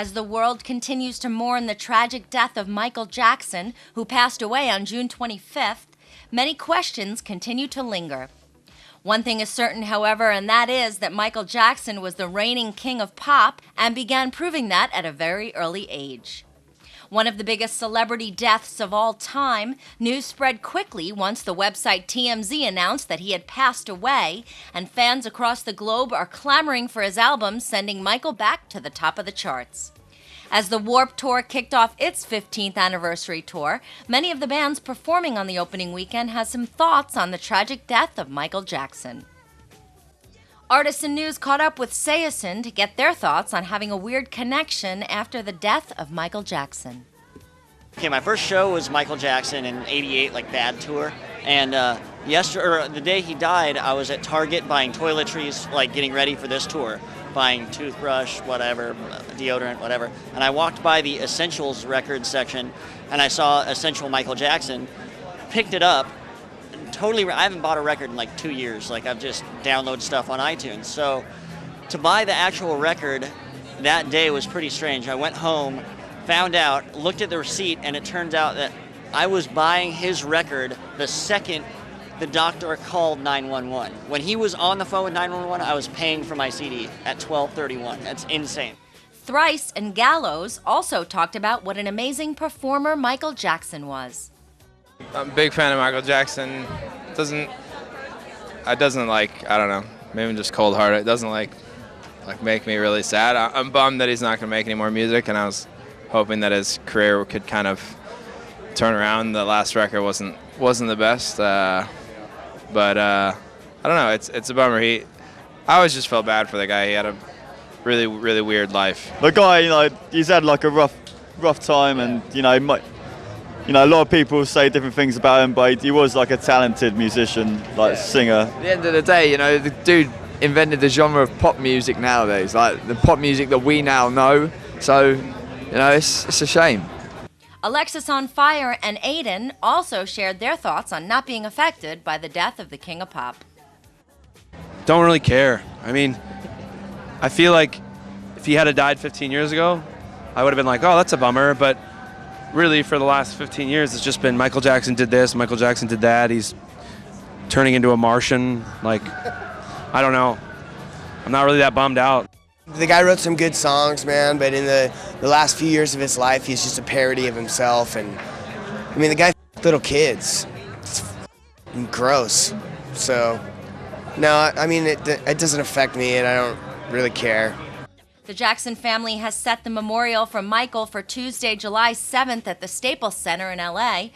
As the world continues to mourn the tragic death of Michael Jackson, who passed away on June 25th, many questions continue to linger. One thing is certain, however, and that is that Michael Jackson was the reigning king of pop and began proving that at a very early age. One of the biggest celebrity deaths of all time, news spread quickly once the website TMZ announced that he had passed away, and fans across the globe are clamoring for his album, sending Michael back to the top of the charts. As the Warped Tour kicked off its 15th anniversary tour, many of the bands performing on the opening weekend had some thoughts on the tragic death of Michael Jackson. Artisan News caught up with Saosin to get their thoughts on having a weird connection after the death of Michael Jackson. Okay, my first show was Michael Jackson in '88, like Bad Tour, and the day he died, I was at Target buying toiletries, like getting ready for this tour, buying toothbrush, whatever, deodorant, whatever, and I walked by the Essentials record section, and I saw Essential Michael Jackson, picked it up. I haven't bought a record in like 2 years. Like, I've just downloaded stuff on iTunes. So to buy the actual record that day was pretty strange. I went home, found out, looked at the receipt, and it turns out that I was buying his record the second the doctor called 911. When he was on the phone with 911, I was paying for my CD at 12:31. That's insane. Thrice and Gallows also talked about what an amazing performer Michael Jackson was. I'm a big fan of Michael Jackson. It doesn't I don't know, maybe I'm just cold-hearted. It doesn't make me really sad. I'm bummed that he's not going to make any more music, and I was hoping that his career could kind of turn around. The last record wasn't the best, but I don't know. It's a bummer. I always just felt bad for the guy. He had a really, really weird life. The guy, he's had like a rough time, and a lot of people say different things about him, but he was like a talented musician, singer. At the end of the day, the dude invented the genre of pop music nowadays, like the pop music that we now know. So, it's a shame. Alexisonfire and Aiden also shared their thoughts on not being affected by the death of the King of Pop. Don't really care. I mean, I feel like if he had died 15 years ago, I would have been like, oh, that's a bummer, but really, for the last 15 years, it's just been Michael Jackson did this, Michael Jackson did that. He's turning into a Martian. I don't know. I'm not really that bummed out. The guy wrote some good songs, man, but in the last few years of his life, he's just a parody of himself. And the guy little kids. It's gross. So, no, it doesn't affect me, and I don't really care. The Jackson family has set the memorial for Michael for Tuesday, July 7th at the Staples Center in LA.